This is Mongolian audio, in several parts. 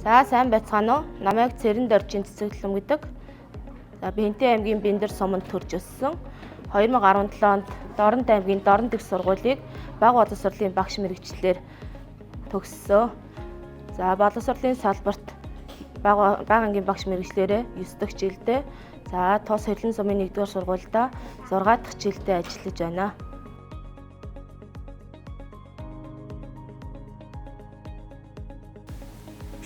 За сайн байцгаана уу? Намайг Цэрэн Доржийн Цэцэглэм гэдэг. За би Хэнтэй аймгийн Бэндэр суманд төрж өссөн. 2017 онд Дорнод аймгийн Дорнод их сургуулийг бага боловсролын багш мэргэжлэр төгссөн. За боловсролын салбарт бага ангийн багш мэргэжлэрээ 9 дахь жилдээ, за тус Хэрлэн сумын 1-р сургуультай 6 дахь жилдээ ажиллаж байна.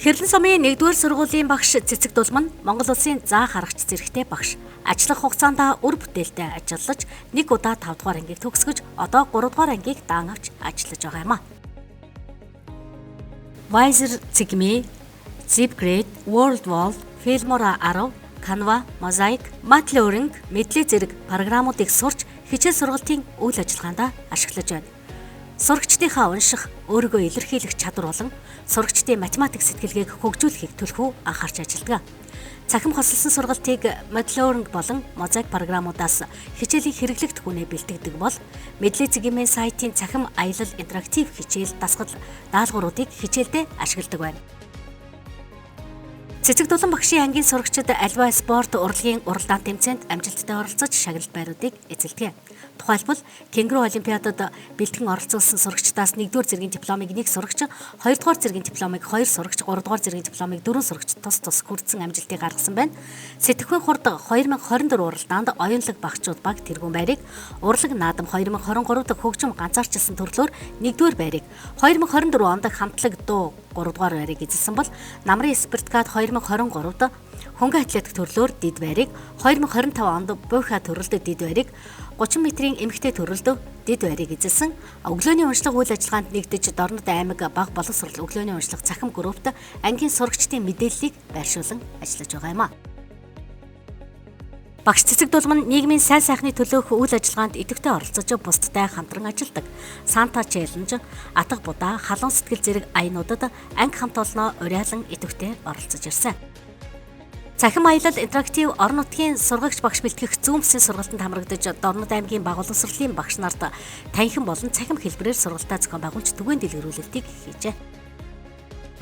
Хэрлэн сумын 1-р сургуулийн багш Цэцэг Дулман Монгол улсын заа харагч зэрэгтэй багш. Ажиллах хугацаанд үр бүтээлтэй ажиллаж, 1 удаа 5 дугаар ангийг төгсгөж, одоо 3 дугаар ангийг даан авч ажиллаж байгаа юм а. Wiser Zigme, Zipgrade, WorldWall, Filmora 10, Canva, Mosaic, Matlab мэдлэг зэрэг програмуудыг сурч хичээл сургалтын үйл ажиллагаанд ашиглаж байна. Сурагчдынхаа унших, өөрийгөө илэрхийлэх чадвар болон сурагчдын математик сэтгэлгээг хөгжүүлэхийг төлхөө анхаарч ажилладаг. Цахим хослолсон сургалтыг Matlab болон Mosaic програмуудаас хичээлийн хэрэглэгт хүнээ бэлтгэдэг бол мэдлэг зэгмийн сайтын цахим аялал интерактив хичээл дасгал даалгавруудыг хичээлдээ ашигладаг байна. Цэцэг Дулан багшийн ангийн сурагчид альва спорт урлагийн уралдаан тэмцээнд амжилттай оролцож шагналт байруудыг эзэлдэг. Тухайлбал Кенгуру олимпиадад бэлтгэн оролцуулсан сурагчдаас 1-р зэргийн дипломыг 1 сурагч, 2-р зэргийн дипломыг 2 сурагч, 3-р зэргийн дипломыг 4 сурагч тус хүртсэн амжилтыг гаргасан байна. Сэтэхүйн хурд 2024 уралдаанд оюунлаг багчууд баг тэргүүн байрыг, урлаг наадам 2023 дахь хөгжим ганцаарчилсан төрлөөр 1-р байрыг, 2024 онд хамтлаг дуу 3-р байрыг эзэлсэн бол намрын спирткад 2023-д хөнгөн атлетик төрлөөр дид байрыг, 2025 онд буйха төрөлд дид байрыг, 30 метрийн эмэгтэй төрөлд дид байрыг эзэлсэн. Өглөөний уншлага үйл ажиллагаанд нэгдэж Дорнод аймаг бага боловсрол өглөөний уншлага цахим группт ангийн сурагчдын мэдээллийг байршуулан ажиллаж байгаа юм а. Багш Цэцэг Дулман нийгмийн сайн сайхны төлөөх үйл ажиллагаанд идэвхтэй оролцож бусдтай хамтран ажилладаг. Санта челленж, атга будаа, халуун сэтгэл зэрэг аянуудад анги хамт олноо уриалан идэвхтэй оролцож ирсэн. Цахим аялал интерактив орон нутгийн сургагч багш бэлтгэх зүүмсийн сургалтанд хамрагдаж Дорнод аймгийн бага боловсролын багш нарт танхим болон цахим хэлбэрээр сургалтаа зохион байгуулж түгээн дэлгэрүүлэлтийг хийжээ.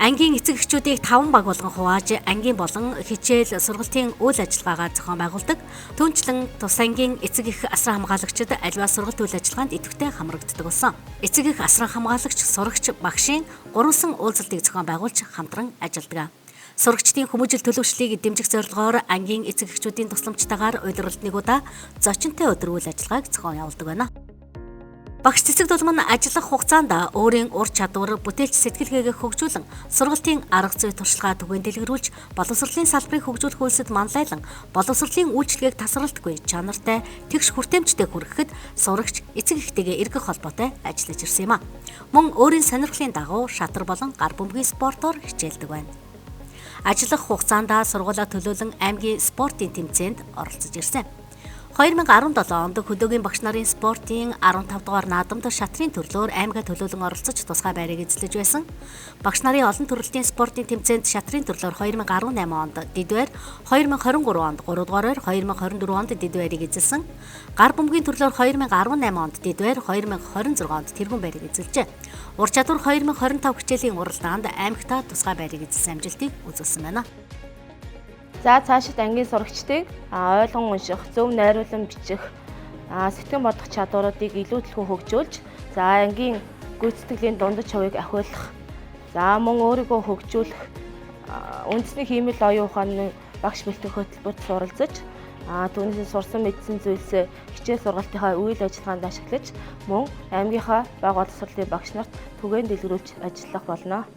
Ангийн эцэг эхчүүдийг 5 баг болгон хувааж ангийн болон хичээл сургалтын үйл ажиллагаагаа зохион байгуулдаг. Түүнчлэн тус ангийн эцэг эх асран хамгаалагчид аливаа сургалт үйл ажиллагаанд идэвхтэй хамрагддаг болсон. Эцэг эх асран хамгаалагч, сурагч, багшийн 3сан уулзалтыг зохион байгуулж хамтран ажилладаг. Сурагчдын хүмүүжил төлөвшлийг дэмжих зорилгоор ангийн эцэг эхчүүдийн тусламжтайгаар улиралд 1 удаа зочинтой өдөр үйл ажиллагааг зохион явуулдаг байна. Багш Цэцэг Дулман ажиллах хугацаанд өөрийн ур чадвар, бүтээлч сэтгэлгээгээ хөгжүүлэн сургалтын арга зүй туршлагаа түгээн дэлгэрүүлж, боловсролын салбарыг хөгжүүлэх үйлсэд манлайлан, боловсролын үйлчлэгийг тасралтгүй, чанартай, тэгш хүртээмжтэй хүргэхэд сурагч эцэг эхтэйгээ эргэх холбоотой ажиллаж ирсэн юм а. Мөн өөрийн сонирхлын дагуу шатар болон гар бөмбөгийн спортоор хичээлдэг байна. Ажиллах хугацаанд сургуулаа төлөөлөн аймгийн спортын тэмцээнд оролцож ирсэн. 2017 онд хөдөөгийн багш нарын спортын 15 дугаар наадамд шатрын төрлөөр аймгаа төлөөлөн оролцож тусгай байрыг эзлэж байсан. Багш нарын олон төрөлтийн спортын тэмцээнд шатрын төрлөөр 2018 онд дид байр, 2023 онд 3 дугаар байр, 2024 онд дид байрыг эзэлсэн. Гар бөмбөгийн төрлөөр 2018 онд дид байр, 2026 онд тэргүүн байрыг эзэлжээ. Ур чадвар 2025 хичээлийн уралдаанд аймагтаа тусгай байрыг эзэлсэн амжилтыг үзүүлсэн байна. За цаашид ангийн сурагчдыг ойлгон унших, зөв найруулан бичих, сэтгэн бодох чадваруудыг илүү төлхөө хөгжүүлж, за ангийн гүйцэтгэлийн дундаж хувийг ахиулах, за мөн өөрийгөө хөгжүүлэх, үндэсний хиймэл оюун ухааны багш бэлтгэх хөтөлбөрт суралцаж, түүнээс сурсан мэдсэн зүйлсээ хичээл сургалтынхаа үйл ажиллагаанд ашиглаж, мөн аймгийнхаа бага боловсролын багш нарт түгээн дэлгэрүүлж ажиллах болно.